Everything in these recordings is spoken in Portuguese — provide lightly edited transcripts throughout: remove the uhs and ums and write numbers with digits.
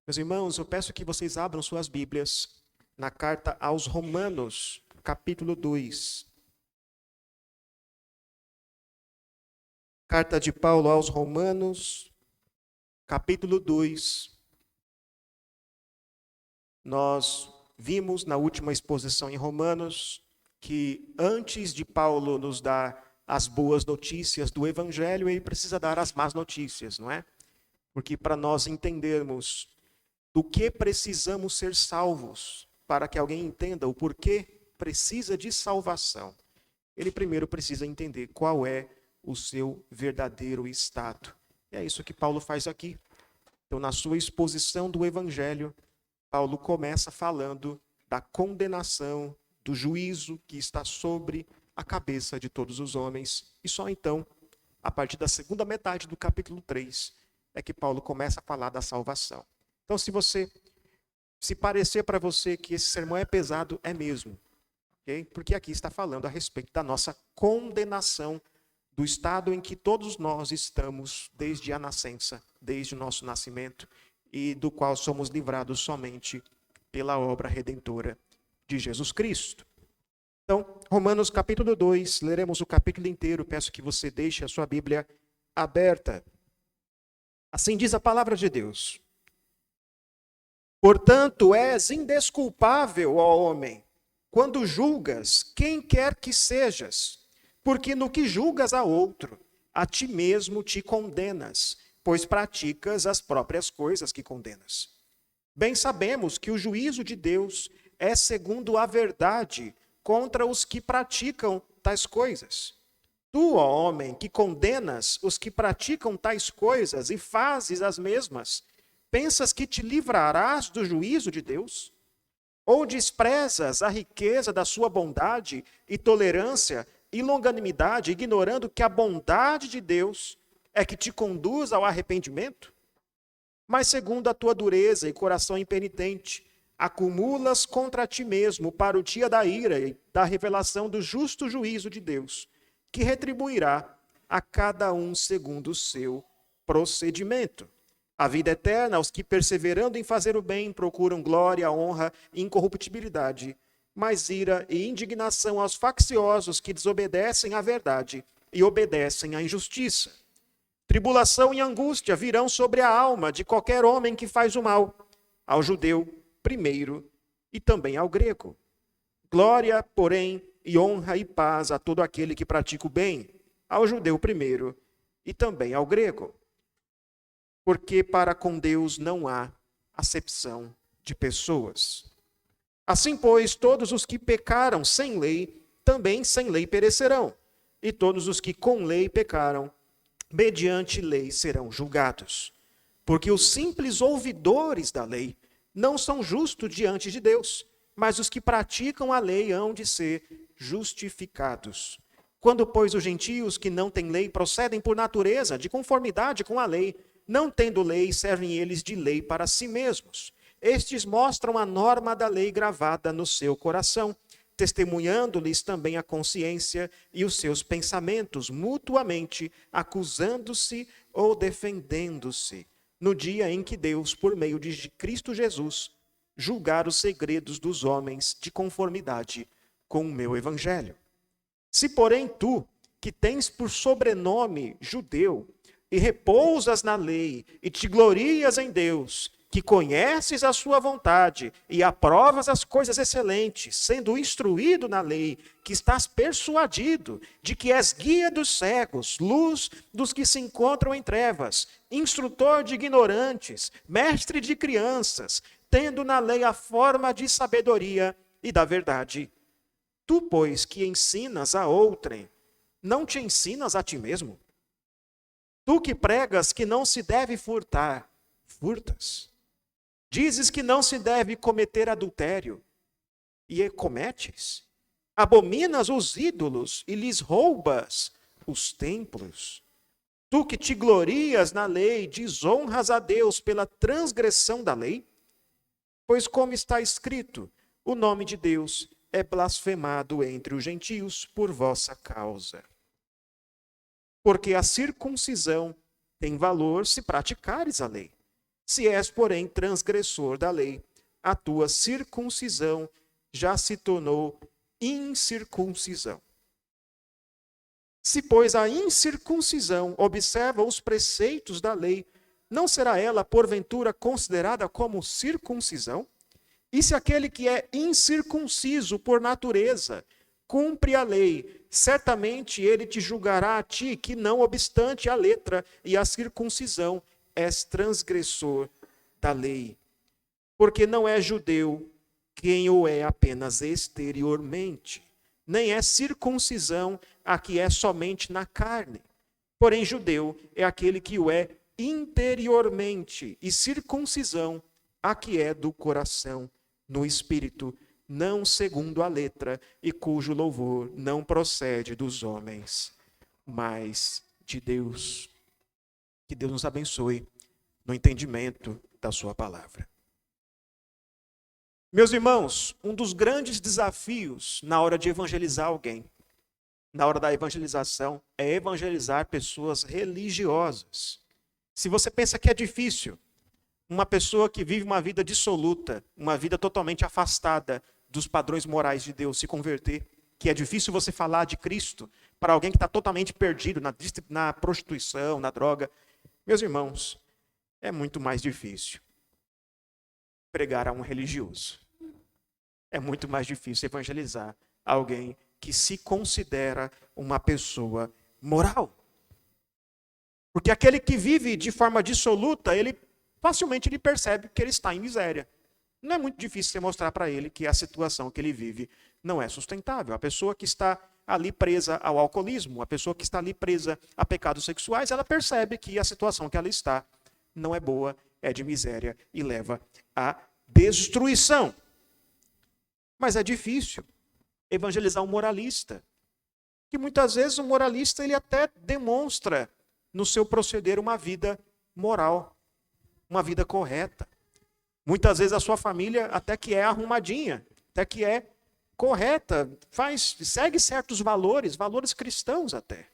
Meus irmãos, eu peço que vocês abram suas Bíblias na carta aos Romanos, capítulo 2. Carta de Paulo aos Romanos, capítulo 2. Nós vimos na última exposição em Romanos que antes de Paulo nos dar as boas notícias do Evangelho, ele precisa dar as más notícias, não é? Porque para nós entendermos do que precisamos ser salvos, para que alguém entenda o porquê precisa de salvação, ele primeiro precisa entender qual é o seu verdadeiro estado. E é isso que Paulo faz aqui. Então, na sua exposição do Evangelho, Paulo começa falando da condenação, do juízo que está sobre a cabeça de todos os homens. E só então, a partir da segunda metade do capítulo 3, é que Paulo começa a falar da salvação. Então, se parecer para você que esse sermão é pesado, é mesmo. Okay? Porque aqui está falando a respeito da nossa condenação, do estado em que todos nós estamos desde a nascença, desde o nosso nascimento, e do qual somos livrados somente pela obra redentora de Jesus Cristo. Então, Romanos capítulo 2, leremos o capítulo inteiro. Peço que você deixe a sua Bíblia aberta. Assim diz a palavra de Deus. Portanto, és indesculpável, ó homem, quando julgas quem quer que sejas, porque no que julgas a outro, a ti mesmo te condenas, pois praticas as próprias coisas que condenas. Bem sabemos que o juízo de Deus é segundo a verdade contra os que praticam tais coisas. Tu, ó homem, que condenas os que praticam tais coisas e fazes as mesmas, pensas que te livrarás do juízo de Deus? Ou desprezas a riqueza da sua bondade e tolerância e longanimidade, ignorando que a bondade de Deus é que te conduz ao arrependimento? Mas segundo a tua dureza e coração impenitente, acumulas contra ti mesmo para o dia da ira e da revelação do justo juízo de Deus, que retribuirá a cada um segundo o seu procedimento. A vida eterna aos que, perseverando em fazer o bem, procuram glória, honra e incorruptibilidade, mas ira e indignação aos facciosos que desobedecem à verdade e obedecem à injustiça. Tribulação e angústia virão sobre a alma de qualquer homem que faz o mal, ao judeu primeiro e também ao grego. Glória, porém, e honra e paz a todo aquele que pratica o bem, ao judeu primeiro e também ao grego. Porque para com Deus não há acepção de pessoas. Assim, pois, todos os que pecaram sem lei, também sem lei perecerão, e todos os que com lei pecaram, mediante lei serão julgados. Porque os simples ouvidores da lei não são justos diante de Deus, mas os que praticam a lei hão de ser justificados. Quando, pois, os gentios que não têm lei procedem por natureza, de conformidade com a lei, não tendo lei, servem eles de lei para si mesmos. Estes mostram a norma da lei gravada no seu coração, testemunhando-lhes também a consciência e os seus pensamentos, mutuamente acusando-se ou defendendo-se, no dia em que Deus, por meio de Cristo Jesus, julgar os segredos dos homens de conformidade com o meu evangelho. Se, porém, tu, que tens por sobrenome judeu, e repousas na lei, e te glorias em Deus, que conheces a sua vontade, e aprovas as coisas excelentes, sendo instruído na lei, que estás persuadido de que és guia dos cegos, luz dos que se encontram em trevas, instrutor de ignorantes, mestre de crianças, tendo na lei a forma de sabedoria e da verdade. Tu, pois, que ensinas a outrem, não te ensinas a ti mesmo? Tu que pregas que não se deve furtar, furtas. Dizes que não se deve cometer adultério, e cometes. Abominas os ídolos e lhes roubas os templos. Tu que te glorias na lei, desonras a Deus pela transgressão da lei? Pois como está escrito, o nome de Deus é blasfemado entre os gentios por vossa causa. Porque a circuncisão tem valor se praticares a lei. Se és, porém, transgressor da lei, a tua circuncisão já se tornou incircuncisão. Se, pois, a incircuncisão observa os preceitos da lei, não será ela, porventura, considerada como circuncisão? E se aquele que é incircunciso por natureza cumpre a lei, certamente ele te julgará a ti, que não obstante a letra e a circuncisão, és transgressor da lei. Porque não é judeu quem o é apenas exteriormente, nem é circuncisão a que é somente na carne. Porém, judeu é aquele que o é interiormente, e circuncisão a que é do coração, no espírito, não segundo a letra, e cujo louvor não procede dos homens, mas de Deus. Que Deus nos abençoe no entendimento da sua palavra. Meus irmãos, um dos grandes desafios na hora de evangelizar alguém, na hora da evangelização, é evangelizar pessoas religiosas. Se você pensa que é difícil, uma pessoa que vive uma vida dissoluta, uma vida totalmente afastada dos padrões morais de Deus se converter, que é difícil você falar de Cristo para alguém que está totalmente perdido na prostituição, na droga. Meus irmãos, é muito mais difícil pregar a um religioso. É muito mais difícil evangelizar alguém que se considera uma pessoa moral. Porque aquele que vive de forma dissoluta, facilmente ele percebe que ele está em miséria. Não é muito difícil você mostrar para ele que a situação que ele vive não é sustentável. A pessoa que está ali presa ao alcoolismo, a pessoa que está ali presa a pecados sexuais, ela percebe que a situação que ela está não é boa, é de miséria e leva à destruição. Mas é difícil evangelizar um moralista, que muitas vezes o moralista ele até demonstra no seu proceder uma vida moral, uma vida correta. Muitas vezes a sua família até que é arrumadinha, até que é correta, segue certos valores cristãos até.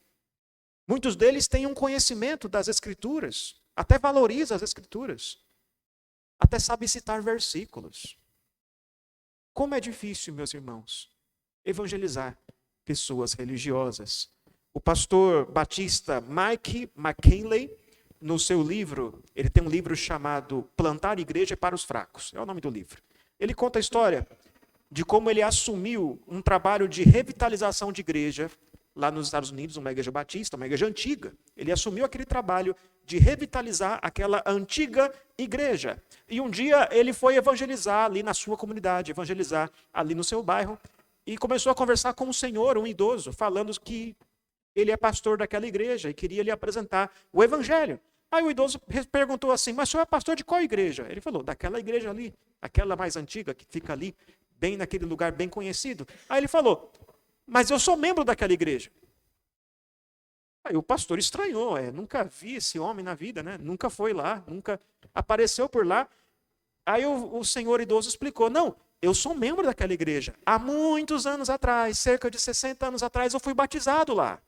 Muitos deles têm um conhecimento das Escrituras, até valoriza as Escrituras, até sabe citar versículos. Como é difícil, meus irmãos, evangelizar pessoas religiosas. O pastor batista Mike McKinley, no seu livro, ele tem um livro chamado Plantar Igreja para os Fracos, é o nome do livro. Ele conta a história de como ele assumiu um trabalho de revitalização de igreja lá nos Estados Unidos, uma igreja batista, uma igreja antiga. Ele assumiu aquele trabalho de revitalizar aquela antiga igreja. E um dia ele foi evangelizar ali na sua comunidade, evangelizar ali no seu bairro, e começou a conversar com um senhor, um idoso, falando que ele é pastor daquela igreja e queria lhe apresentar o evangelho. Aí o idoso perguntou assim, mas o senhor é pastor de qual igreja? Ele falou, daquela igreja ali, aquela mais antiga, que fica ali, bem naquele lugar bem conhecido. Aí ele falou, mas eu sou membro daquela igreja. Aí o pastor estranhou, nunca vi esse homem na vida, né? Nunca foi lá, nunca apareceu por lá. Aí o senhor idoso explicou, não, eu sou membro daquela igreja. Há muitos anos atrás, cerca de 60 anos atrás, eu fui batizado lá.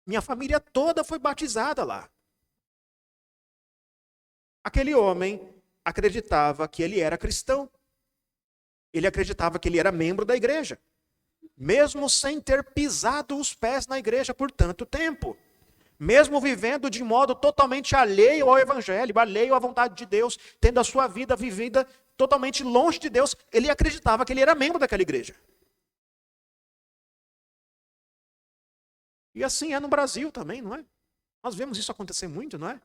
Minha família toda foi batizada lá. Aquele homem acreditava que ele era cristão. Ele acreditava que ele era membro da igreja, mesmo sem ter pisado os pés na igreja por tanto tempo. Mesmo vivendo de modo totalmente alheio ao evangelho, alheio à vontade de Deus, tendo a sua vida vivida totalmente longe de Deus, ele acreditava que ele era membro daquela igreja. E assim é no Brasil também, não é? Nós vemos isso acontecer muito, não é?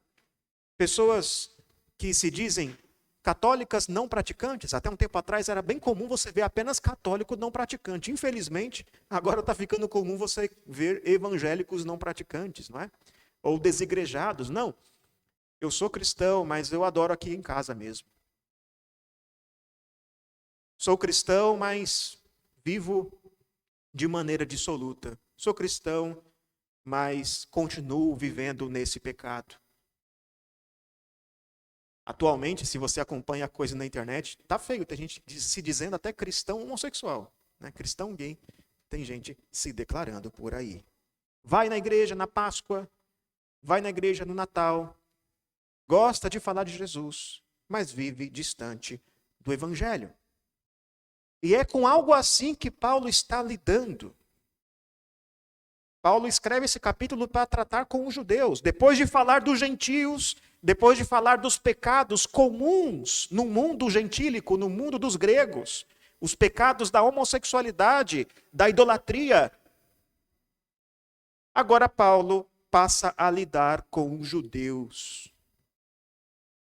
Pessoas que se dizem católicas não praticantes, até um tempo atrás era bem comum você ver apenas católico não praticante. Infelizmente, agora está ficando comum você ver evangélicos não praticantes, não é? Ou desigrejados. Não, eu sou cristão, mas eu adoro aqui em casa mesmo. Sou cristão, mas vivo de maneira dissoluta. Sou cristão, mas continuo vivendo nesse pecado. Atualmente, se você acompanha a coisa na internet, tá feio, tem gente se dizendo até cristão homossexual, né? Cristão gay, tem gente se declarando por aí. Vai na igreja na Páscoa, vai na igreja no Natal, gosta de falar de Jesus, mas vive distante do Evangelho. E é com algo assim que Paulo está lidando. Paulo escreve esse capítulo para tratar com os judeus. Depois de falar dos gentios, depois de falar dos pecados comuns no mundo gentílico, no mundo dos gregos, os pecados da homossexualidade, da idolatria, agora Paulo passa a lidar com os judeus.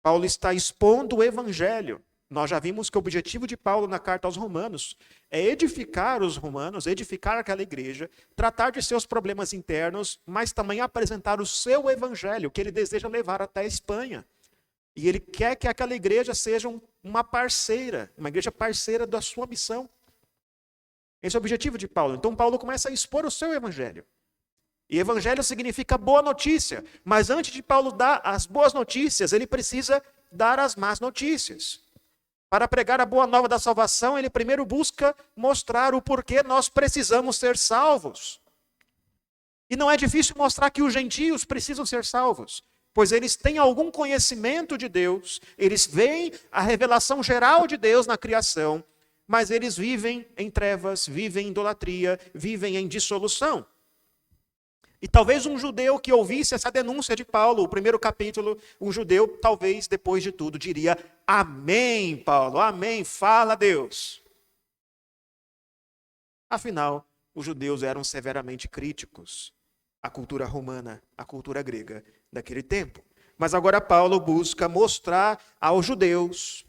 Paulo está expondo o evangelho. Nós já vimos que o objetivo de Paulo na carta aos Romanos é edificar os romanos, edificar aquela igreja, tratar de seus problemas internos, mas também apresentar o seu evangelho, que ele deseja levar até a Espanha. E ele quer que aquela igreja seja uma parceira, uma igreja parceira da sua missão. Esse é o objetivo de Paulo. Então Paulo começa a expor o seu evangelho. E evangelho significa boa notícia, mas antes de Paulo dar as boas notícias, ele precisa dar as más notícias. Para pregar a boa nova da salvação, ele primeiro busca mostrar o porquê nós precisamos ser salvos. E não é difícil mostrar que os gentios precisam ser salvos, pois eles têm algum conhecimento de Deus, eles veem a revelação geral de Deus na criação, mas eles vivem em trevas, vivem em idolatria, vivem em dissolução. E talvez um judeu que ouvisse essa denúncia de Paulo, o primeiro capítulo, um judeu, talvez, depois de tudo, diria: amém, Paulo, amém, fala Deus. Afinal, os judeus eram severamente críticos à cultura romana, à cultura grega daquele tempo. Mas agora Paulo busca mostrar aos judeus,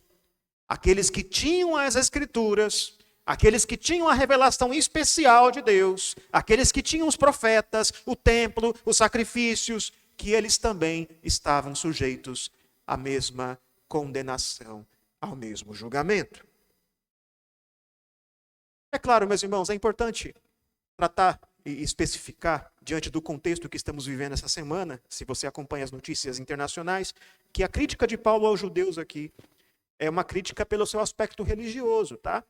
aqueles que tinham as escrituras, aqueles que tinham a revelação especial de Deus, aqueles que tinham os profetas, o templo, os sacrifícios, que eles também estavam sujeitos à mesma condenação, ao mesmo julgamento. É claro, meus irmãos, é importante tratar e especificar, diante do contexto que estamos vivendo essa semana, se você acompanha as notícias internacionais, que a crítica de Paulo aos judeus aqui é uma crítica pelo seu aspecto religioso, tá?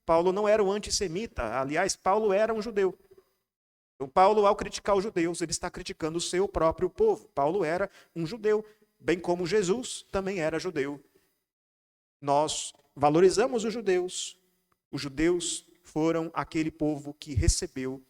Paulo não era um antissemita, aliás, Paulo era um judeu. Então, Paulo, ao criticar os judeus, ele está criticando o seu próprio povo. Paulo era um judeu, bem como Jesus também era judeu. Nós valorizamos os judeus. Os judeus foram aquele povo que recebeu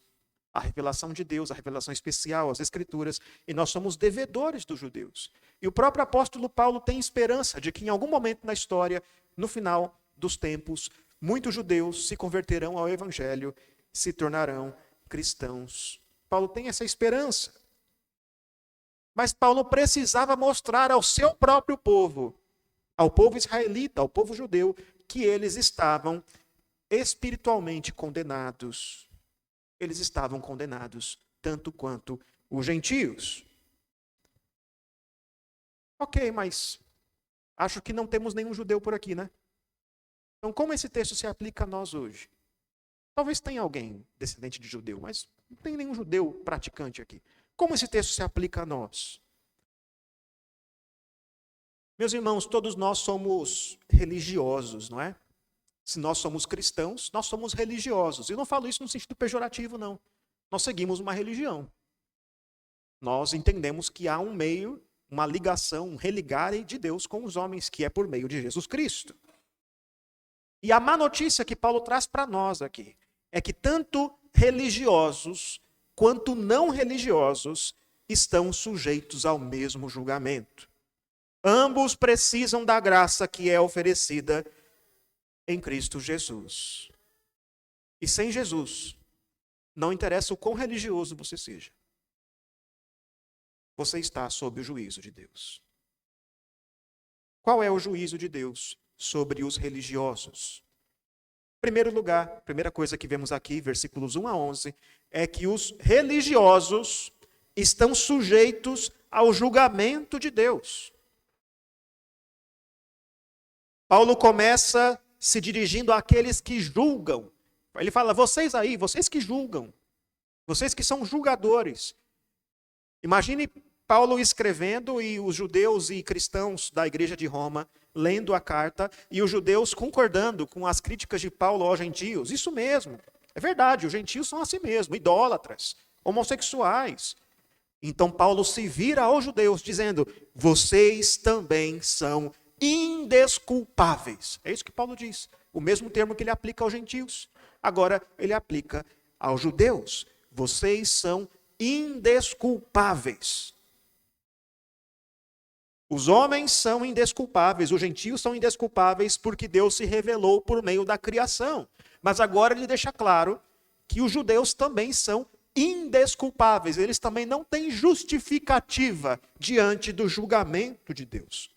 a revelação de Deus, a revelação especial, as Escrituras, e nós somos devedores dos judeus. E o próprio apóstolo Paulo tem esperança de que em algum momento na história, no final dos tempos, muitos judeus se converterão ao Evangelho, se tornarão cristãos. Paulo tem essa esperança. Mas Paulo precisava mostrar ao seu próprio povo, ao povo israelita, ao povo judeu, que eles estavam espiritualmente condenados. Eles estavam condenados tanto quanto os gentios. Ok, mas acho que não temos nenhum judeu por aqui, né? Então, como esse texto se aplica a nós hoje? Talvez tenha alguém descendente de judeu, mas não tem nenhum judeu praticante aqui. Como esse texto se aplica a nós? Meus irmãos, todos nós somos religiosos, não é? Se nós somos cristãos, nós somos religiosos. Eu não falo isso no sentido pejorativo, não. Nós seguimos uma religião. Nós entendemos que há um meio, uma ligação, um religare de Deus com os homens, que é por meio de Jesus Cristo. E a má notícia que Paulo traz para nós aqui é que tanto religiosos quanto não religiosos estão sujeitos ao mesmo julgamento. Ambos precisam da graça que é oferecida em Cristo Jesus. E sem Jesus, não interessa o quão religioso você seja, você está sob o juízo de Deus. Qual é o juízo de Deus sobre os religiosos? Em primeiro lugar, primeira coisa que vemos aqui, versículos 1 a 11, é que os religiosos estão sujeitos ao julgamento de Deus. Paulo começa se dirigindo àqueles que julgam. Ele fala: vocês aí, vocês que julgam, vocês que são julgadores. Imagine Paulo escrevendo e os judeus e cristãos da igreja de Roma lendo a carta e os judeus concordando com as críticas de Paulo aos gentios. Isso mesmo, é verdade, os gentios são assim mesmo, idólatras, homossexuais. Então Paulo se vira aos judeus dizendo: vocês também são indesculpáveis. É isso que Paulo diz. O mesmo termo que ele aplica aos gentios. Agora ele aplica aos judeus. Vocês são indesculpáveis. Os homens são indesculpáveis, os gentios são indesculpáveis porque Deus se revelou por meio da criação. Mas agora ele deixa claro que os judeus também são indesculpáveis. Eles também não têm justificativa diante do julgamento de Deus.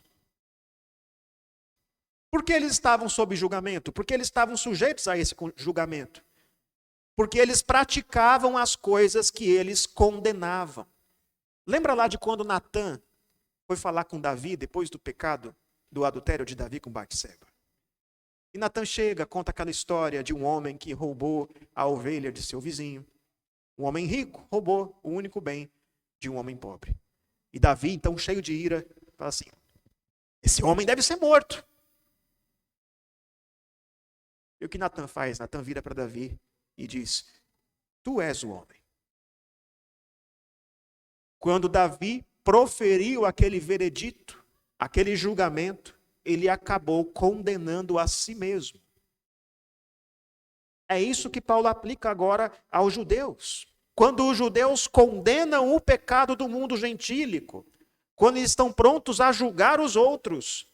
Por que eles estavam sob julgamento? Porque eles estavam sujeitos a esse julgamento. Porque eles praticavam as coisas que eles condenavam. Lembra lá de quando Natã foi falar com Davi depois do pecado, do adultério de Davi com Batseba? E Natã chega, conta aquela história de um homem que roubou a ovelha de seu vizinho. Um homem rico roubou o único bem de um homem pobre. E Davi, então, cheio de ira, fala assim: esse homem deve ser morto. E o que Natã faz? Natã vira para Davi e diz: tu és o homem. Quando Davi proferiu aquele veredito, aquele julgamento, ele acabou condenando a si mesmo. É isso que Paulo aplica agora aos judeus. Quando os judeus condenam o pecado do mundo gentílico, quando eles estão prontos a julgar os outros,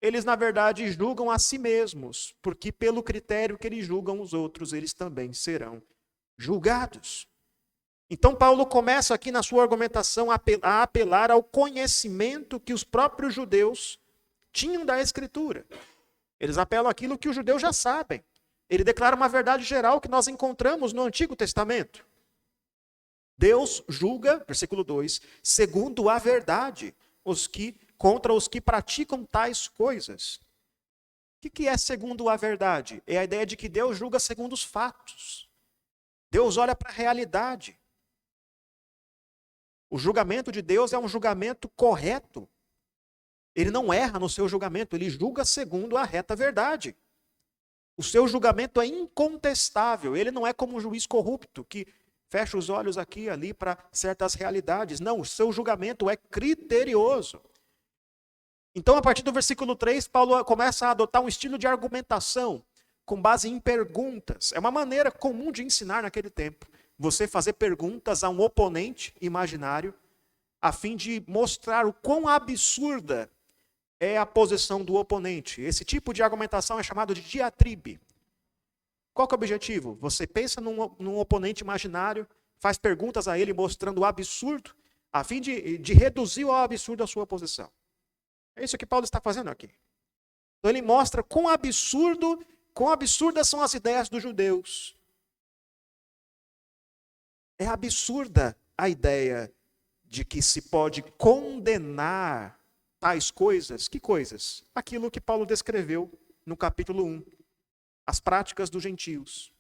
eles na verdade julgam a si mesmos, porque pelo critério que eles julgam os outros, eles também serão julgados. Então Paulo começa aqui na sua argumentação a apelar ao conhecimento que os próprios judeus tinham da Escritura. Eles apelam àquilo que os judeus já sabem. Ele declara uma verdade geral que nós encontramos no Antigo Testamento. Deus julga, versículo 2, segundo a verdade, contra os que praticam tais coisas. O que é segundo a verdade? É a ideia de que Deus julga segundo os fatos. Deus olha para a realidade. O julgamento de Deus é um julgamento correto. Ele não erra no seu julgamento, ele julga segundo a reta verdade. O seu julgamento é incontestável, ele não é como um juiz corrupto que fecha os olhos aqui e ali para certas realidades. Não, o seu julgamento é criterioso. Então, a partir do versículo 3, Paulo começa a adotar um estilo de argumentação com base em perguntas. É uma maneira comum de ensinar naquele tempo. Você fazer perguntas a um oponente imaginário, a fim de mostrar o quão absurda é a posição do oponente. Esse tipo de argumentação é chamado de diatribe. Qual que é o objetivo? Você pensa num oponente imaginário, faz perguntas a ele mostrando o absurdo, a fim de reduzir ao absurdo a sua posição. É isso que Paulo está fazendo aqui. Então ele mostra quão absurdas são as ideias dos judeus. É absurda a ideia de que se pode condenar tais coisas. Que coisas? Aquilo que Paulo descreveu no capítulo 1. As práticas dos gentios.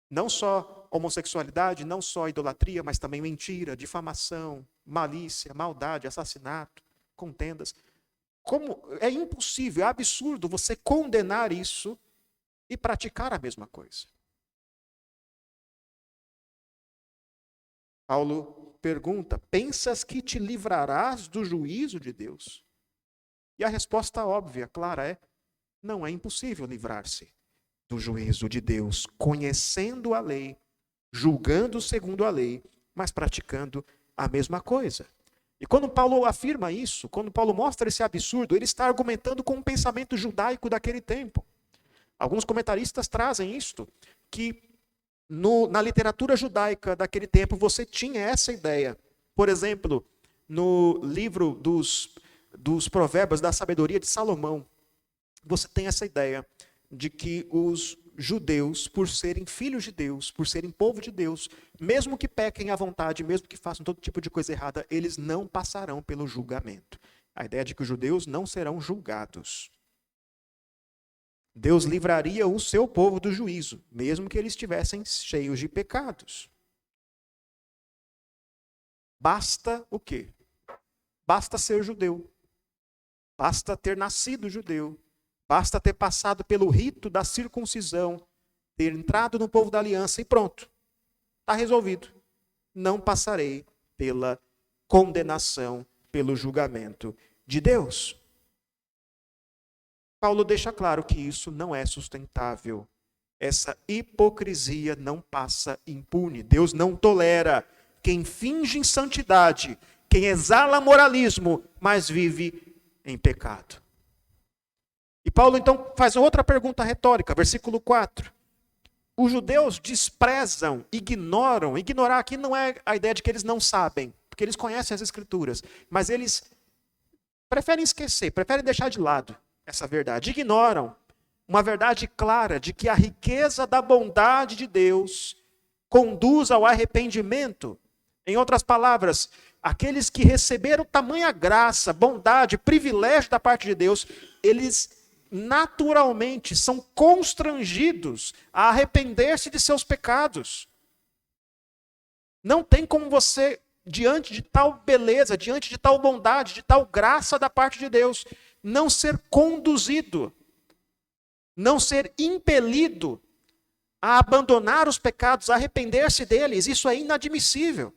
Não só homossexualidade, não só idolatria, mas também mentira, difamação, malícia, maldade, assassinato, contendas. Como é impossível, é absurdo você condenar isso e praticar a mesma coisa. Paulo pergunta: pensas que te livrarás do juízo de Deus? E a resposta óbvia, clara é: não é impossível livrar-se do juízo de Deus, conhecendo a lei, julgando segundo a lei, mas praticando a mesma coisa. E quando Paulo afirma isso, quando Paulo mostra esse absurdo, ele está argumentando com um pensamento judaico daquele tempo. Alguns comentaristas trazem isto, que na literatura judaica daquele tempo você tinha essa ideia. Por exemplo, no livro dos Provérbios da Sabedoria de Salomão, você tem essa ideia de que os judeus, por serem filhos de Deus, por serem povo de Deus, mesmo que pequem à vontade, mesmo que façam todo tipo de coisa errada, eles não passarão pelo julgamento. A ideia de que os judeus não serão julgados. Deus livraria o seu povo do juízo, mesmo que eles estivessem cheios de pecados. Basta o quê? Basta ser judeu. Basta ter nascido judeu. Basta ter passado pelo rito da circuncisão, ter entrado no povo da aliança e pronto. Está resolvido. não passarei pela condenação, pelo julgamento de Deus. Paulo deixa claro que isso não é sustentável. Essa hipocrisia não passa impune. Deus não tolera quem finge em santidade, quem exala moralismo, mas vive em pecado. E Paulo então faz outra pergunta retórica, versículo 4. Os judeus desprezam, ignoram. Ignorar aqui não é a ideia de que eles não sabem, porque eles conhecem as Escrituras, mas eles preferem esquecer, preferem deixar de lado essa verdade. Ignoram uma verdade clara de que a riqueza da bondade de Deus conduz ao arrependimento. Em outras palavras, aqueles que receberam tamanha graça, bondade, privilégio da parte de Deus, eles naturalmente são constrangidos a arrepender-se de seus pecados. Não tem como você, diante de tal beleza, diante de tal bondade, de tal graça da parte de Deus, não ser conduzido, não ser impelido a abandonar os pecados, a arrepender-se deles. Isso é inadmissível.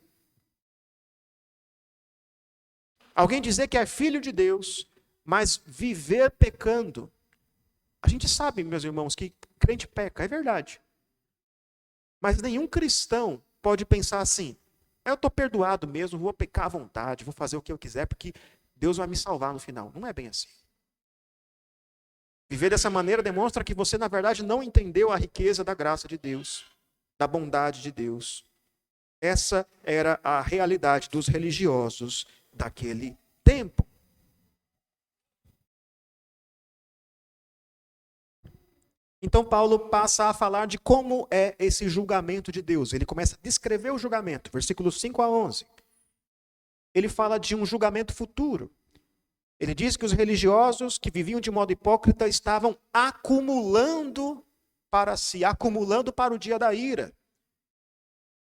Alguém dizer que é filho de Deus, mas viver pecando. A gente sabe, meus irmãos, que crente peca, é verdade. Mas nenhum cristão pode pensar assim: eu estou perdoado mesmo, vou pecar à vontade, vou fazer o que eu quiser, porque Deus vai me salvar no final. Não é bem assim. Viver dessa maneira demonstra que você, na verdade, não entendeu a riqueza da graça de Deus, da bondade de Deus. Essa era a realidade dos religiosos daquele tempo. Então Paulo passa a falar de como é esse julgamento de Deus. Ele começa a descrever o julgamento, versículos 5 a 11. Ele fala de um julgamento futuro. Ele diz que os religiosos que viviam de modo hipócrita estavam acumulando para si, acumulando para o dia da ira.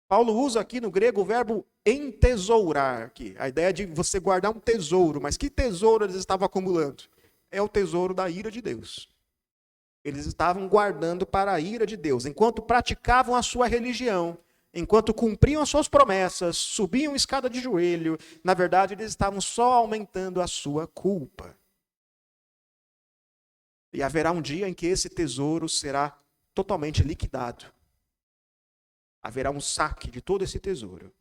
Paulo usa aqui no grego o verbo entesourar, aqui, a ideia de você guardar um tesouro. Mas que tesouro eles estavam acumulando? É o tesouro da ira de Deus. Eles estavam guardando para a ira de Deus. Enquanto praticavam a sua religião, enquanto cumpriam as suas promessas, subiam escada de joelho, na verdade eles estavam só aumentando a sua culpa. E haverá um dia em que esse tesouro será totalmente liquidado. Haverá um saque de todo esse tesouro.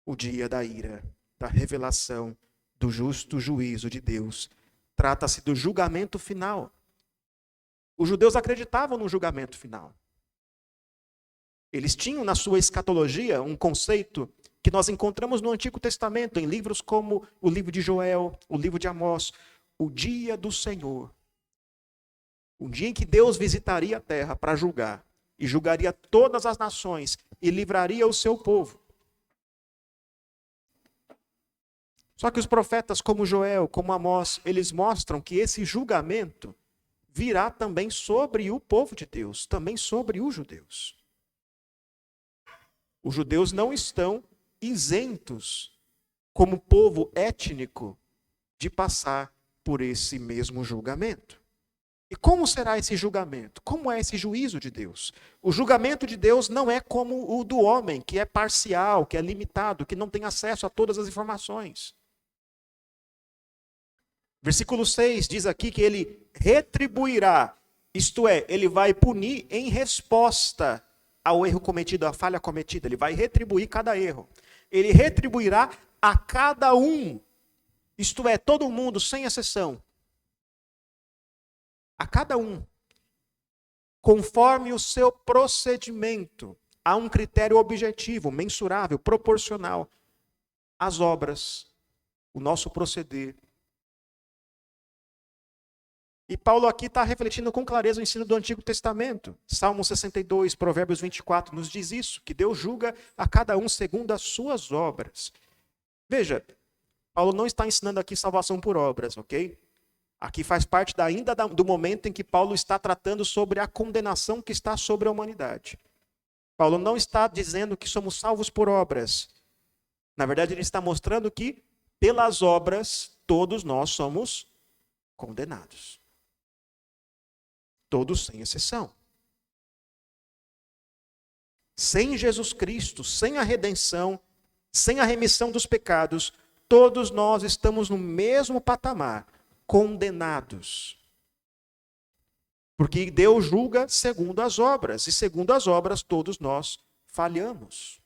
O dia da ira, da revelação, do justo juízo de Deus. Trata-se do julgamento final. Os judeus acreditavam no julgamento final. Eles tinham na sua escatologia um conceito que nós encontramos no Antigo Testamento, em livros como o livro de Joel, o livro de Amós, o dia do Senhor. O dia em que Deus visitaria a terra para julgar, e julgaria todas as nações, e livraria o seu povo. Só que os profetas como Joel, como Amós, eles mostram que esse julgamento virá também sobre o povo de Deus, também sobre os judeus. Os judeus não estão isentos, como povo étnico, de passar por esse mesmo julgamento. E como será esse julgamento? Como é esse juízo de Deus? O julgamento de Deus não é como o do homem, que é parcial, que é limitado, que não tem acesso a todas as informações. Versículo 6 diz aqui que ele retribuirá, isto é, ele vai punir em resposta ao erro cometido, à falha cometida. Ele vai retribuir cada erro. Ele retribuirá a cada um, isto é, todo mundo, sem exceção. A cada um, conforme o seu procedimento. Há um critério objetivo, mensurável, proporcional às obras, o nosso proceder. E Paulo aqui está refletindo com clareza o ensino do Antigo Testamento. Salmo 62, Provérbios 24 nos diz isso, que Deus julga a cada um segundo as suas obras. Veja, Paulo não está ensinando aqui salvação por obras, ok? Aqui faz parte ainda do momento em que Paulo está tratando sobre a condenação que está sobre a humanidade. Paulo não está dizendo que somos salvos por obras. Na verdade, ele está mostrando que, pelas obras, todos nós somos condenados. Todos sem exceção. Sem Jesus Cristo, sem a redenção, sem a remissão dos pecados, todos nós estamos no mesmo patamar, condenados. Porque Deus julga segundo as obras, e segundo as obras todos nós falhamos.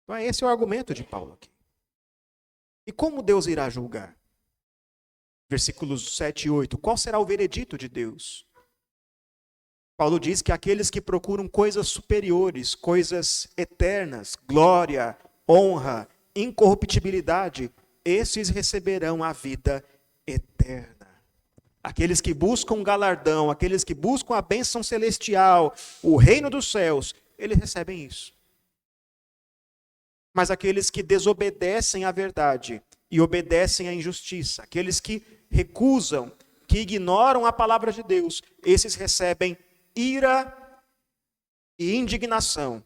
Então, esse é o argumento de Paulo aqui. E como Deus irá julgar? Versículos 7 e 8. Qual será o veredito de Deus? Paulo diz que aqueles que procuram coisas superiores, coisas eternas, glória, honra, incorruptibilidade, esses receberão a vida eterna. Aqueles que buscam galardão, aqueles que buscam a bênção celestial, o reino dos céus, eles recebem isso. Mas aqueles que desobedecem à verdade e obedecem à injustiça, aqueles que recusam, que ignoram a palavra de Deus, esses recebem ira e indignação.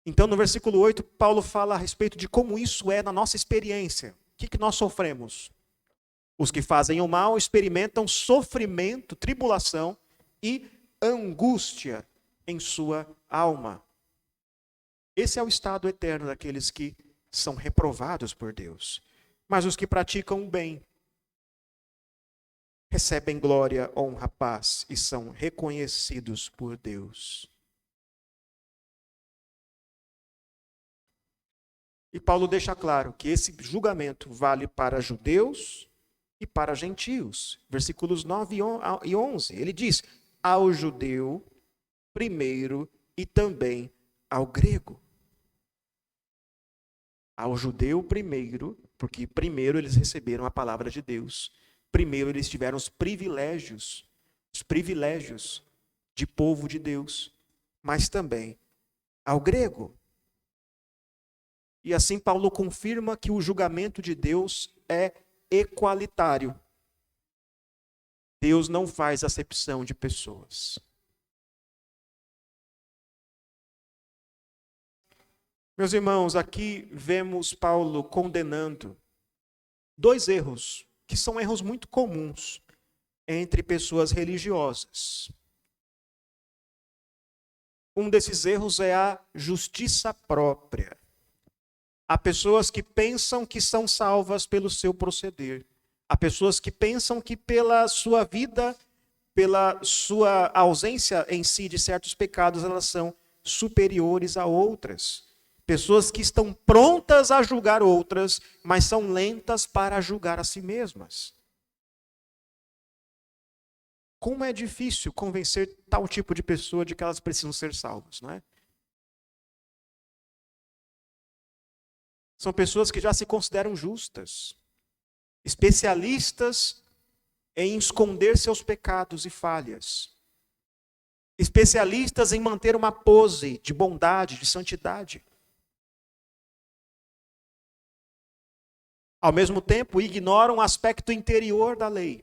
Então, no versículo 8, Paulo fala a respeito de como isso é na nossa experiência. O que nós sofremos? Os que fazem o mal experimentam sofrimento, tribulação e angústia em sua alma. Esse é o estado eterno daqueles que são reprovados por Deus. Mas os que praticam o bem recebem glória, honra, paz e são reconhecidos por Deus. E Paulo deixa claro que esse julgamento vale para judeus e para gentios. Versículos 9 e 11. Ele diz: ao judeu primeiro e também ao grego. Ao judeu primeiro, porque primeiro eles receberam a palavra de Deus. Primeiro eles tiveram os privilégios de povo de Deus, mas também ao grego. E assim Paulo confirma que o julgamento de Deus é equalitário. Deus não faz acepção de pessoas. Meus irmãos, aqui vemos Paulo condenando dois erros, que são erros muito comuns entre pessoas religiosas. Um desses erros é a justiça própria. Há pessoas que pensam que são salvas pelo seu proceder. Há pessoas que pensam que pela sua vida, pela sua ausência em si de certos pecados, elas são superiores a outras. Pessoas que estão prontas a julgar outras, mas são lentas para julgar a si mesmas. Como é difícil convencer tal tipo de pessoa de que elas precisam ser salvas, não é? São pessoas que já se consideram justas, especialistas em esconder seus pecados e falhas, especialistas em manter uma pose de bondade, de santidade. Ao mesmo tempo, ignoram o aspecto interior da lei.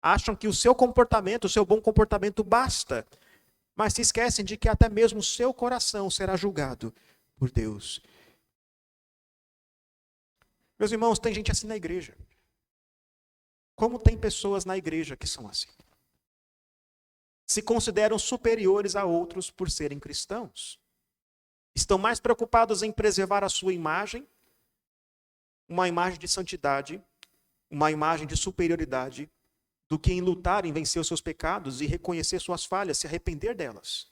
Acham que o seu comportamento, o seu bom comportamento basta, mas se esquecem de que até mesmo o seu coração será julgado por Deus. Meus irmãos, tem gente assim na igreja. Como tem pessoas na igreja que são assim? Se consideram superiores a outros por serem cristãos. Estão mais preocupados em preservar a sua imagem, uma imagem de santidade, uma imagem de superioridade, do que em lutar em vencer os seus pecados e reconhecer suas falhas, se arrepender delas.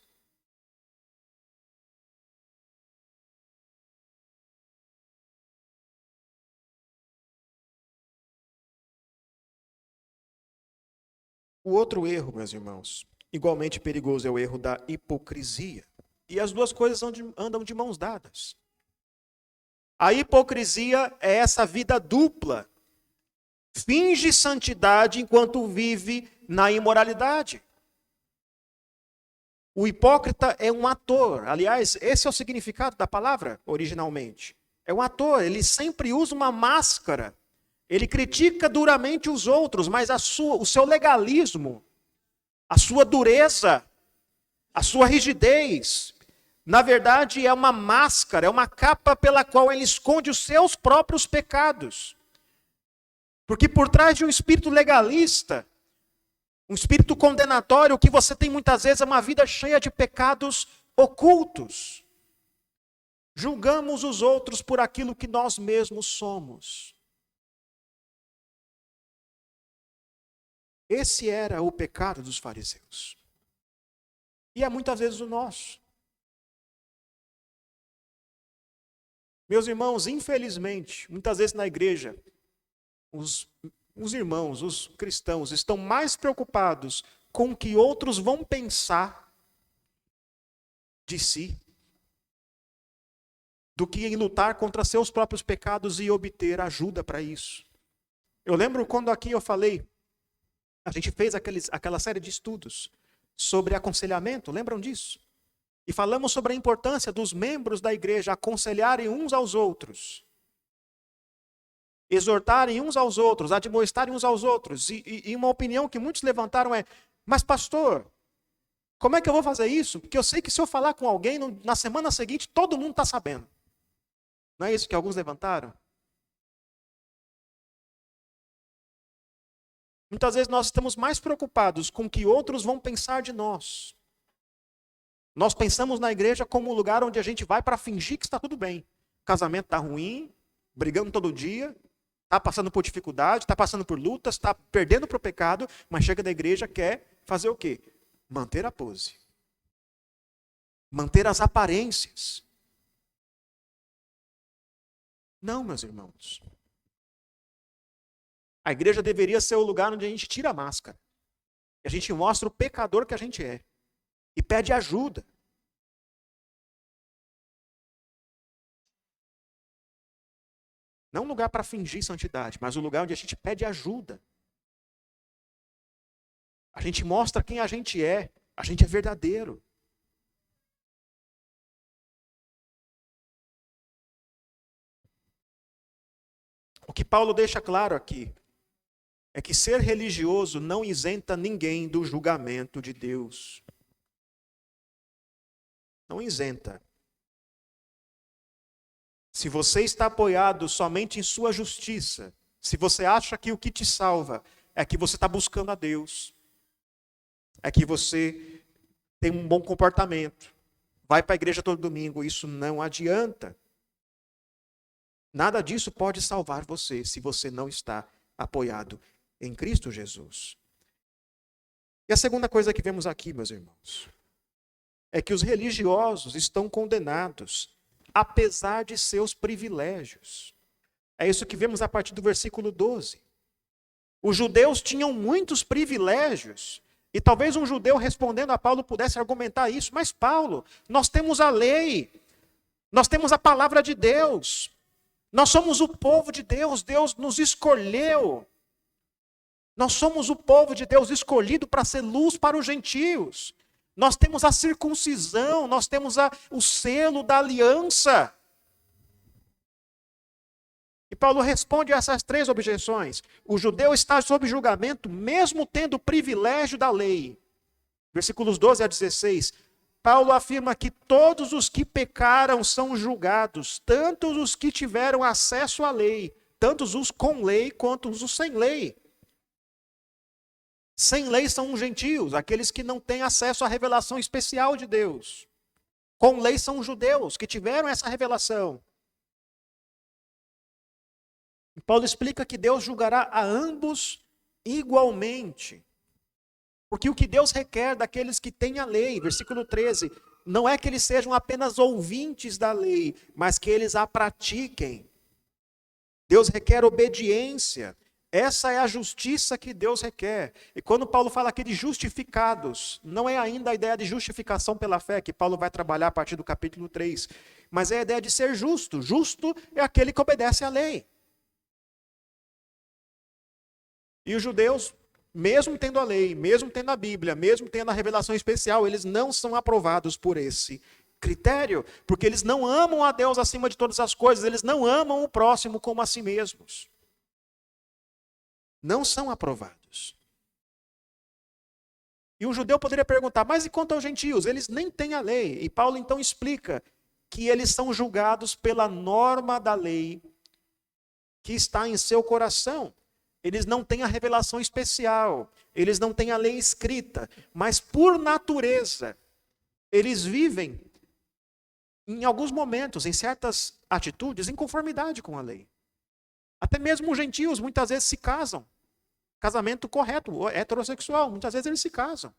O outro erro, meus irmãos, igualmente perigoso, é o erro da hipocrisia. E as duas coisas andam de mãos dadas. A hipocrisia é essa vida dupla. Finge santidade enquanto vive na imoralidade. O hipócrita é um ator. Aliás, esse é o significado da palavra originalmente. É um ator, ele sempre usa uma máscara. Ele critica duramente os outros, mas o seu legalismo, a sua dureza, a sua rigidez, na verdade, é uma máscara, é uma capa pela qual ele esconde os seus próprios pecados. Porque por trás de um espírito legalista, um espírito condenatório, o que você tem muitas vezes é uma vida cheia de pecados ocultos. Julgamos os outros por aquilo que nós mesmos somos. Esse era o pecado dos fariseus. E é muitas vezes o nosso. Meus irmãos, infelizmente, muitas vezes na igreja, os irmãos, os cristãos, estão mais preocupados com o que outros vão pensar de si, do que em lutar contra seus próprios pecados e obter ajuda para isso. Eu lembro quando aqui eu falei, a gente fez aquela série de estudos sobre aconselhamento, lembram disso? E falamos sobre a importância dos membros da igreja aconselharem uns aos outros, exortarem uns aos outros, admoestarem uns aos outros. E uma opinião que muitos levantaram é, mas pastor, como é que eu vou fazer isso? Porque eu sei que se eu falar com alguém, na semana seguinte, todo mundo está sabendo. Não é isso que alguns levantaram? Muitas vezes nós estamos mais preocupados com o que outros vão pensar de nós. Nós pensamos na igreja como um lugar onde a gente vai para fingir que está tudo bem. O casamento está ruim, brigando todo dia, está passando por dificuldade, está passando por lutas, está perdendo para o pecado, mas chega da igreja quer fazer o quê? Manter a pose. Manter as aparências. Não, meus irmãos. A igreja deveria ser o lugar onde a gente tira a máscara. A gente mostra o pecador que a gente é. E pede ajuda. Não um lugar para fingir santidade, mas um lugar onde a gente pede ajuda. A gente mostra quem a gente é verdadeiro. O que Paulo deixa claro aqui é que ser religioso não isenta ninguém do julgamento de Deus. Não isenta. Se você está apoiado somente em sua justiça, se você acha que o que te salva é que você está buscando a Deus, é que você tem um bom comportamento, vai para a igreja todo domingo, isso não adianta. Nada disso pode salvar você se você não está apoiado em Cristo Jesus. E a segunda coisa que vemos aqui, meus irmãos, é que os religiosos estão condenados, apesar de seus privilégios. É isso que vemos a partir do versículo 12. Os judeus tinham muitos privilégios, e talvez um judeu respondendo a Paulo pudesse argumentar isso, mas Paulo, nós temos a lei, nós temos a palavra de Deus, nós somos o povo de Deus, Deus nos escolheu. Nós somos o povo de Deus escolhido para ser luz para os gentios. Nós temos a circuncisão, nós temos o selo da aliança. E Paulo responde a essas três objeções. O judeu está sob julgamento, mesmo tendo o privilégio da lei. Versículos 12 a 16. Paulo afirma que todos os que pecaram são julgados, tanto os que tiveram acesso à lei, tanto os com lei quanto os sem lei. Sem lei são os gentios, aqueles que não têm acesso à revelação especial de Deus. Com lei são os judeus, que tiveram essa revelação. E Paulo explica que Deus julgará a ambos igualmente. Porque o que Deus requer daqueles que têm a lei, versículo 13, não é que eles sejam apenas ouvintes da lei, mas que eles a pratiquem. Deus requer obediência. Essa é a justiça que Deus requer. E quando Paulo fala aqui de justificados, não é ainda a ideia de justificação pela fé, que Paulo vai trabalhar a partir do capítulo 3, mas é a ideia de ser justo. Justo é aquele que obedece à lei. E os judeus, mesmo tendo a lei, mesmo tendo a Bíblia, mesmo tendo a revelação especial, eles não são aprovados por esse critério, porque eles não amam a Deus acima de todas as coisas, eles não amam o próximo como a si mesmos. Não são aprovados. E um judeu poderia perguntar, mas e quanto aos gentios? Eles nem têm a lei. E Paulo então explica que eles são julgados pela norma da lei que está em seu coração. Eles não têm a revelação especial, eles não têm a lei escrita, mas por natureza, eles vivem, em alguns momentos, em certas atitudes, em conformidade com a lei. Até mesmo os gentios muitas vezes se casam. Casamento correto, heterossexual, muitas vezes eles se casam.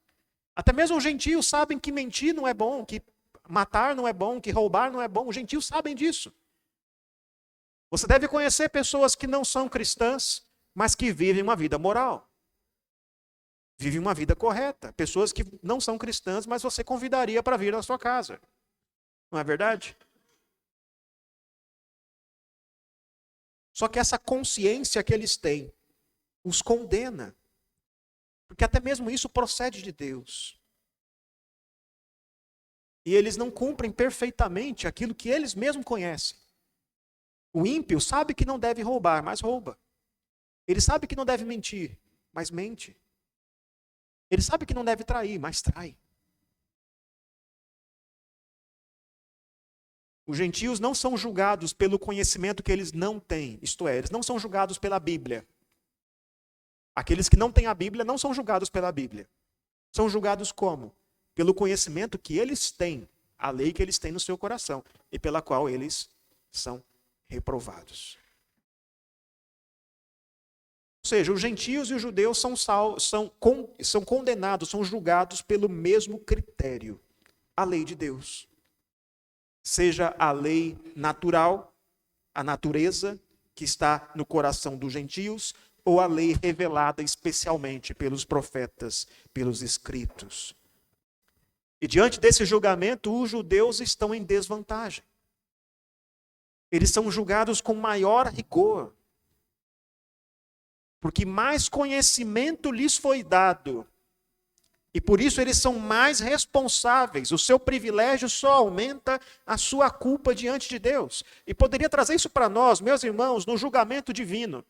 Até mesmo os gentios sabem que mentir não é bom, que matar não é bom, que roubar não é bom. Os gentios sabem disso. Você deve conhecer pessoas que não são cristãs, mas que vivem uma vida moral. Vivem uma vida correta. Pessoas que não são cristãs, mas você convidaria para vir à sua casa. Não é verdade? Só que essa consciência que eles têm os condena. Porque até mesmo isso procede de Deus. E eles não cumprem perfeitamente aquilo que eles mesmos conhecem. O ímpio sabe que não deve roubar, mas rouba. Ele sabe que não deve mentir, mas mente. Ele sabe que não deve trair, mas trai. Os gentios não são julgados pelo conhecimento que eles não têm. Isto é, eles não são julgados pela Bíblia. Aqueles que não têm a Bíblia não são julgados pela Bíblia. São julgados como? Pelo conhecimento que eles têm, a lei que eles têm no seu coração, e pela qual eles são reprovados. Ou seja, os gentios e os judeus são condenados, são julgados pelo mesmo critério, a lei de Deus. Seja a lei natural, a natureza que está no coração dos gentios, ou a lei revelada especialmente pelos profetas, pelos escritos. E diante desse julgamento, os judeus estão em desvantagem. Eles são julgados com maior rigor, porque mais conhecimento lhes foi dado. E por isso eles são mais responsáveis. O seu privilégio só aumenta a sua culpa diante de Deus. E poderia trazer isso para nós, meus irmãos, no julgamento divino.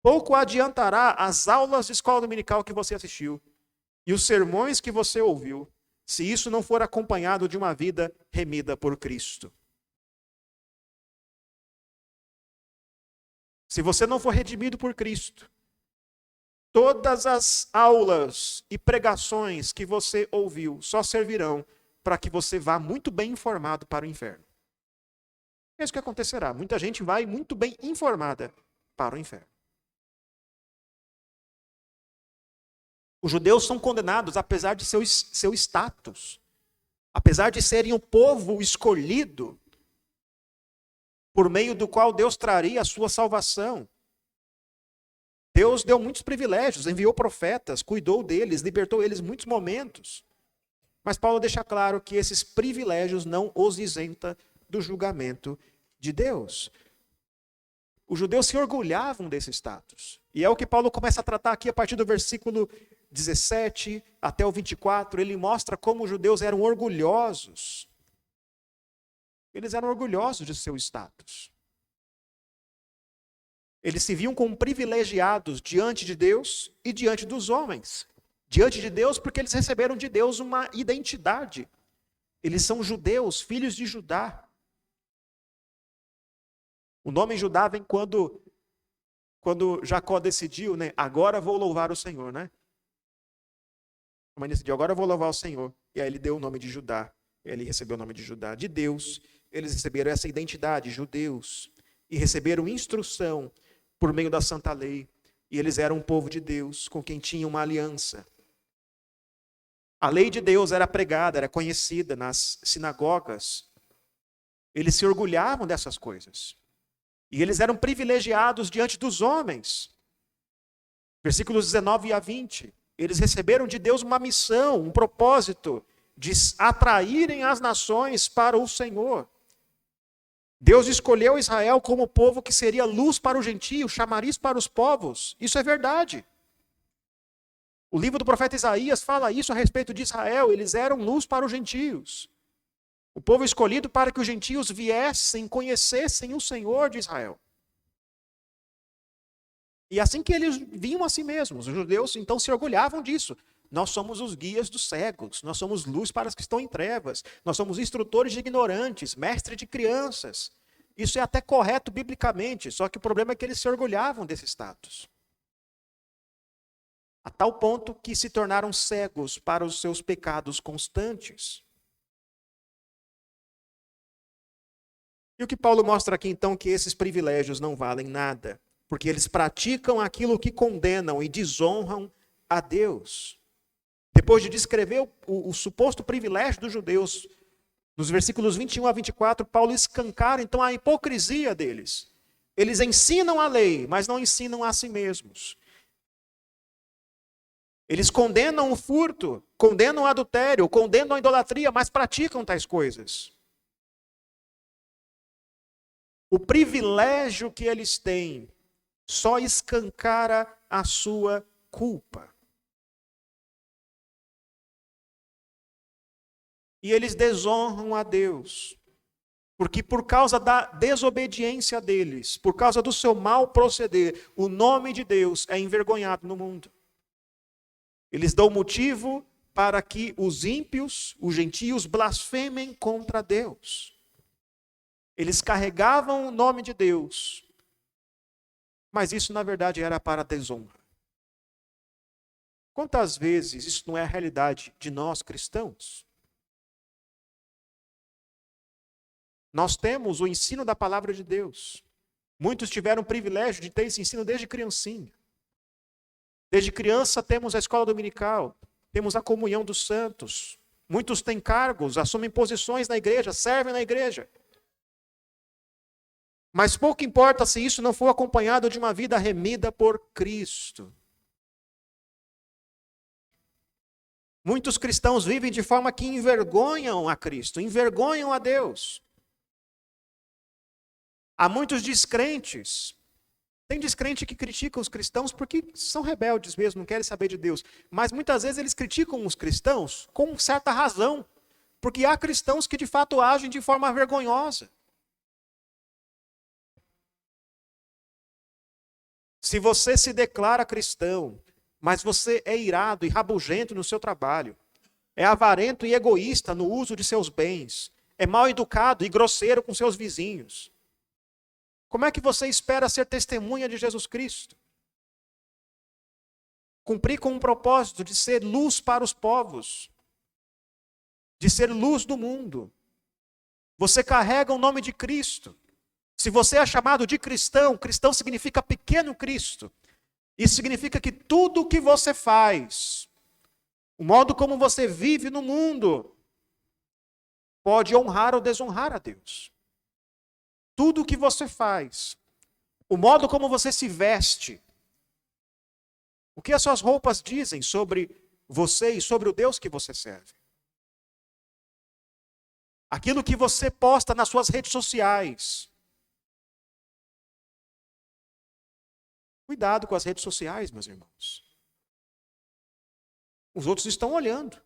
Pouco adiantará as aulas de escola dominical que você assistiu e os sermões que você ouviu, se isso não for acompanhado de uma vida remida por Cristo. Se você não for redimido por Cristo, todas as aulas e pregações que você ouviu só servirão para que você vá muito bem informado para o inferno. É isso que acontecerá. Muita gente vai muito bem informada para o inferno. Os judeus são condenados apesar de seu status, apesar de serem o povo escolhido, por meio do qual Deus traria a sua salvação. Deus deu muitos privilégios, enviou profetas, cuidou deles, libertou eles em muitos momentos. Mas Paulo deixa claro que esses privilégios não os isenta do julgamento de Deus. Os judeus se orgulhavam desse status. E é o que Paulo começa a tratar aqui a partir do versículo 17 até o 24. Ele mostra como os judeus eram orgulhosos. Eles eram orgulhosos de seu status. Eles se viam como privilegiados diante de Deus e diante dos homens. Diante de Deus porque eles receberam de Deus uma identidade. Eles são judeus, filhos de Judá. O nome Judá vem quando Jacó decidiu, né? Agora vou louvar o Senhor, né? A mãe decidiu, agora vou louvar o Senhor. E aí ele deu o nome de Judá. Ele recebeu o nome de Judá. De Deus, eles receberam essa identidade, judeus. E receberam instrução por meio da santa lei. E eles eram um povo de Deus, com quem tinha uma aliança. A lei de Deus era pregada, era conhecida nas sinagogas. Eles se orgulhavam dessas coisas. E eles eram privilegiados diante dos homens. Versículos 19 a 20. Eles receberam de Deus uma missão, um propósito de atraírem as nações para o Senhor. Deus escolheu Israel como povo que seria luz para os gentios, chamariz para os povos. Isso é verdade. O livro do profeta Isaías fala isso a respeito de Israel. Eles eram luz para os gentios. O povo escolhido para que os gentios viessem, conhecessem o Senhor de Israel. E assim que eles viam a si mesmos, os judeus então se orgulhavam disso. Nós somos os guias dos cegos, nós somos luz para os que estão em trevas, nós somos instrutores de ignorantes, mestres de crianças. Isso é até correto biblicamente, só que o problema é que eles se orgulhavam desse status. a tal ponto que se tornaram cegos para os seus pecados constantes. E o que Paulo mostra aqui, então, que esses privilégios não valem nada, porque eles praticam aquilo que condenam e desonram a Deus. Depois de descrever o suposto privilégio dos judeus, nos versículos 21 a 24, Paulo escancara, então, a hipocrisia deles. Eles ensinam a lei, mas não ensinam a si mesmos. Eles condenam o furto, condenam o adultério, condenam a idolatria, mas praticam tais coisas. O privilégio que eles têm só escancara a sua culpa. E eles desonram a Deus, porque por causa da desobediência deles, por causa do seu mau proceder, o nome de Deus é envergonhado no mundo. Eles dão motivo para que os ímpios, os gentios, blasfemem contra Deus. Eles carregavam o nome de Deus, mas isso na verdade era para a desonra. Quantas vezes isso não é a realidade de nós cristãos? Nós temos o ensino da palavra de Deus. Muitos tiveram o privilégio de ter esse ensino desde criancinha. Desde criança temos a escola dominical, temos a comunhão dos santos. Muitos têm cargos, assumem posições na igreja, servem na igreja. Mas pouco importa se isso não for acompanhado de uma vida remida por Cristo. Muitos cristãos vivem de forma que envergonham a Cristo, envergonham a Deus. Há muitos descrentes. Tem descrente que critica os cristãos porque são rebeldes mesmo, não querem saber de Deus. Mas muitas vezes eles criticam os cristãos com certa razão. Porque há cristãos que de fato agem de forma vergonhosa. Se você se declara cristão, mas você é irado e rabugento no seu trabalho, é avarento e egoísta no uso de seus bens, é mal educado e grosseiro com seus vizinhos, como é que você espera ser testemunha de Jesus Cristo? Cumprir com um propósito de ser luz para os povos, de ser luz do mundo. Você carrega o nome de Cristo. Se você é chamado de cristão, cristão significa pequeno Cristo. Isso significa que tudo o que você faz, o modo como você vive no mundo, pode honrar ou desonrar a Deus. Tudo o que você faz, o modo como você se veste, o que as suas roupas dizem sobre você e sobre o Deus que você serve. Aquilo que você posta nas suas redes sociais. Cuidado com as redes sociais, meus irmãos. Os outros estão olhando.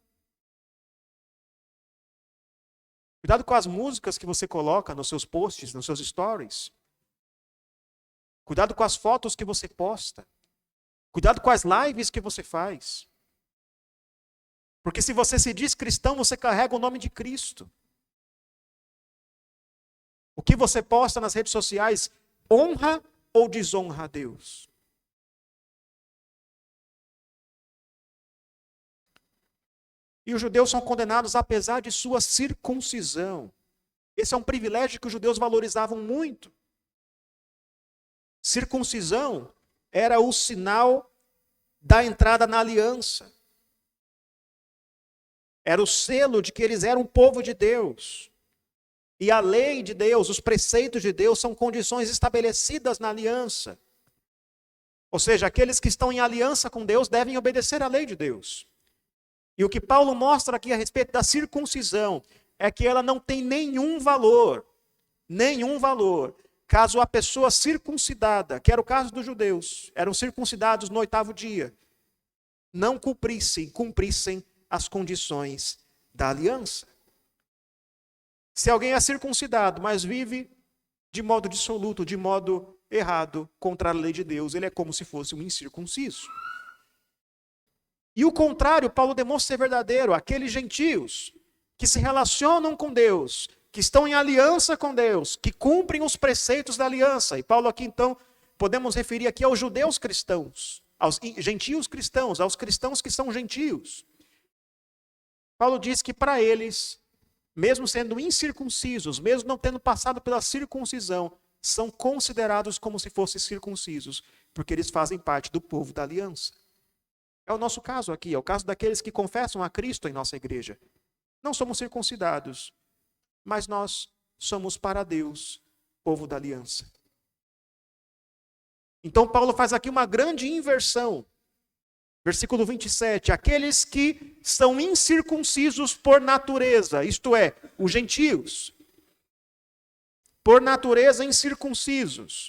Cuidado com as músicas que você coloca nos seus posts, nos seus stories. Cuidado com as fotos que você posta. Cuidado com as lives que você faz. Porque se você se diz cristão, você carrega o nome de Cristo. O que você posta nas redes sociais honra ou desonra a Deus? E os judeus são condenados apesar de sua circuncisão. Esse é um privilégio que os judeus valorizavam muito. Circuncisão era o sinal da entrada na aliança. Era o selo de que eles eram um povo de Deus. E a lei de Deus, os preceitos de Deus são condições estabelecidas na aliança. Ou seja, aqueles que estão em aliança com Deus devem obedecer à lei de Deus. E o que Paulo mostra aqui a respeito da circuncisão é que ela não tem nenhum valor, caso a pessoa circuncidada, que era o caso dos judeus, eram circuncidados no 8º dia, não cumprissem as condições da aliança. Se alguém é circuncidado, mas vive de modo dissoluto, de modo errado, contra a lei de Deus, ele é como se fosse um incircunciso. E o contrário, Paulo demonstra ser verdadeiro. Aqueles gentios que se relacionam com Deus, que estão em aliança com Deus, que cumprem os preceitos da aliança. E Paulo aqui então, podemos referir aqui aos judeus cristãos, aos gentios cristãos, aos cristãos que são gentios. Paulo diz que para eles, mesmo sendo incircuncisos, mesmo não tendo passado pela circuncisão, são considerados como se fossem circuncisos, porque eles fazem parte do povo da aliança. É o nosso caso aqui, é o caso daqueles que confessam a Cristo em nossa igreja. Não somos circuncidados, mas nós somos para Deus, povo da aliança. Então Paulo faz aqui uma grande inversão. Versículo 27, aqueles que são incircuncisos por natureza, isto é, os gentios, por natureza incircuncisos,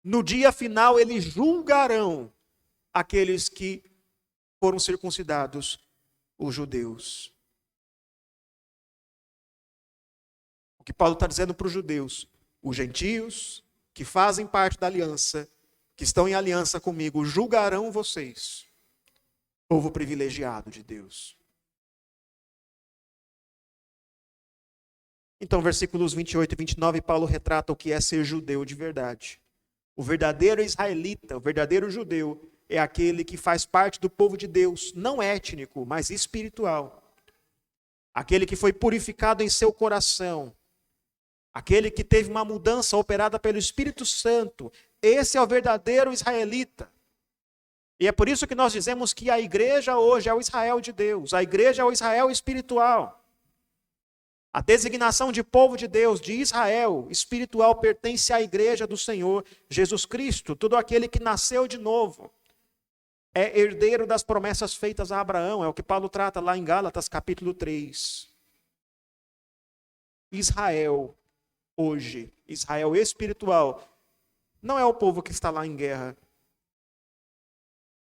no dia final eles julgarão aqueles que foram circuncidados, os judeus. O que Paulo está dizendo para os judeus, os gentios que fazem parte da aliança, que estão em aliança comigo, julgarão vocês, povo privilegiado de Deus. Então, versículos 28 e 29, Paulo retrata o que é ser judeu de verdade. O verdadeiro israelita, o verdadeiro judeu, é aquele que faz parte do povo de Deus, não étnico, mas espiritual. Aquele que foi purificado em seu coração. Aquele que teve uma mudança operada pelo Espírito Santo. Esse é o verdadeiro israelita. E é por isso que nós dizemos que a igreja hoje é o Israel de Deus. A igreja é o Israel espiritual. A designação de povo de Deus, de Israel espiritual, pertence à igreja do Senhor Jesus Cristo. Todo aquele que nasceu de novo é herdeiro das promessas feitas a Abraão. É o que Paulo trata lá em Gálatas capítulo 3. Israel, hoje, Israel espiritual, não é o povo que está lá em guerra,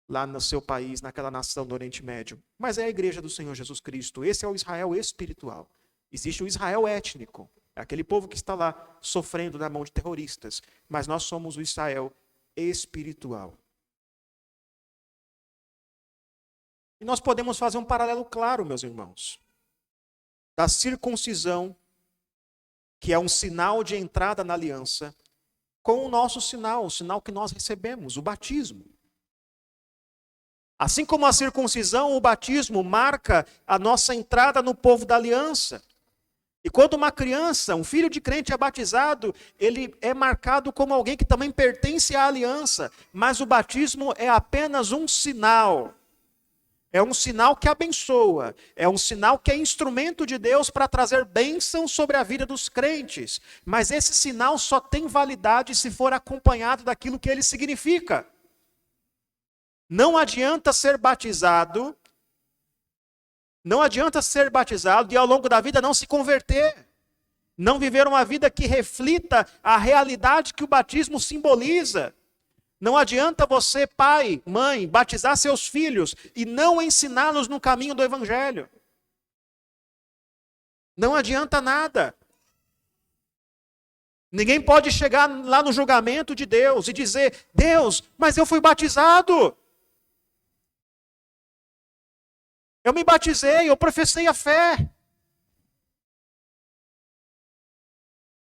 lá no seu país, naquela nação do Oriente Médio, mas é a igreja do Senhor Jesus Cristo. Esse é o Israel espiritual. Existe o Israel étnico, é aquele povo que está lá sofrendo na mão de terroristas, mas nós somos o Israel espiritual. E nós podemos fazer um paralelo claro, meus irmãos, da circuncisão, que é um sinal de entrada na aliança, com o nosso sinal, o sinal que nós recebemos, o batismo. Assim como a circuncisão, o batismo marca a nossa entrada no povo da aliança. E quando uma criança, um filho de crente é batizado, ele é marcado como alguém que também pertence à aliança. Mas o batismo é apenas um sinal. É um sinal que abençoa. É um sinal que é instrumento de Deus para trazer bênção sobre a vida dos crentes. Mas esse sinal só tem validade se for acompanhado daquilo que ele significa. Não adianta ser batizado e ao longo da vida não se converter. Não viver uma vida que reflita a realidade que o batismo simboliza. Não adianta você, pai, mãe, batizar seus filhos e não ensiná-los no caminho do evangelho. Não adianta nada. Ninguém pode chegar lá no julgamento de Deus e dizer, Deus, mas eu fui batizado. Eu me batizei, eu professei a fé.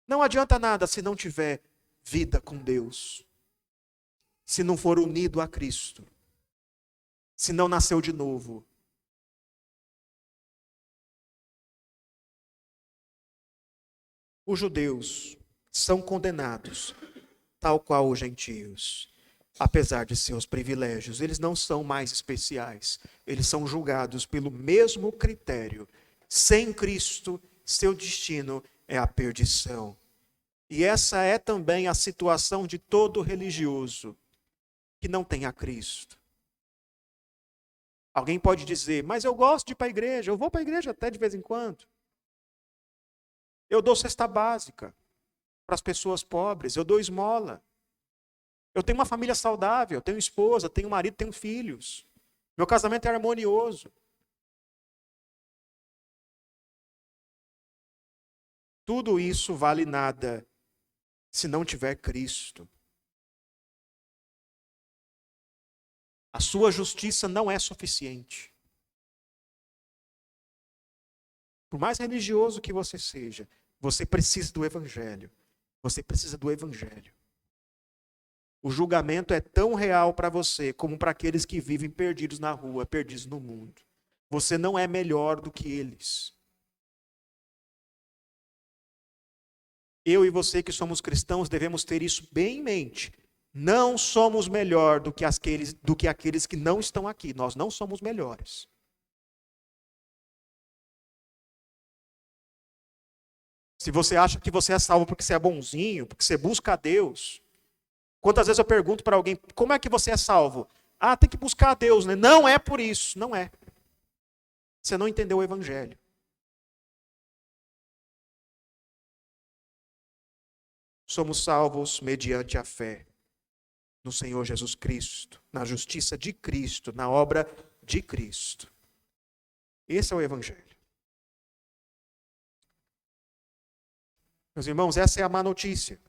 Não adianta nada se não tiver vida com Deus. Se não for unido a Cristo. Se não nasceu de novo. Os judeus são condenados, tal qual os gentios. Apesar de seus privilégios, eles não são mais especiais. Eles são julgados pelo mesmo critério. Sem Cristo, seu destino é a perdição. E essa é também a situação de todo religioso que não tem a Cristo. Alguém pode dizer, mas eu gosto de ir para a igreja, eu vou para a igreja até de vez em quando. Eu dou cesta básica para as pessoas pobres, eu dou esmola. Eu tenho uma família saudável, eu tenho esposa, tenho marido, tenho filhos. Meu casamento é harmonioso. Tudo isso vale nada se não tiver Cristo. A sua justiça não é suficiente. Por mais religioso que você seja, você precisa do Evangelho. Você precisa do Evangelho. O julgamento é tão real para você como para aqueles que vivem perdidos na rua, perdidos no mundo. Você não é melhor do que eles. Eu e você que somos cristãos devemos ter isso bem em mente. Não somos melhor do que aqueles que não estão aqui. Nós não somos melhores. Se você acha que você é salvo porque você é bonzinho, porque você busca a Deus. Quantas vezes eu pergunto para alguém, como é que você é salvo? Ah, tem que buscar a Deus, né? Não é por isso, não é. Você não entendeu o evangelho. Somos salvos mediante a fé no Senhor Jesus Cristo, na justiça de Cristo, na obra de Cristo. Esse é o evangelho. Meus irmãos, essa é a má notícia.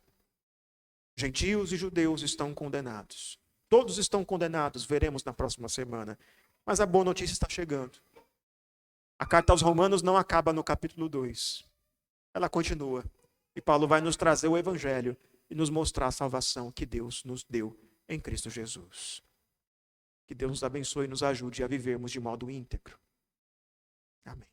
Gentios e judeus estão condenados. Todos estão condenados, veremos na próxima semana. Mas a boa notícia está chegando. A carta aos Romanos não acaba no capítulo 2. Ela continua. E Paulo vai nos trazer o evangelho e nos mostrar a salvação que Deus nos deu em Cristo Jesus. Que Deus nos abençoe e nos ajude a vivermos de modo íntegro. Amém.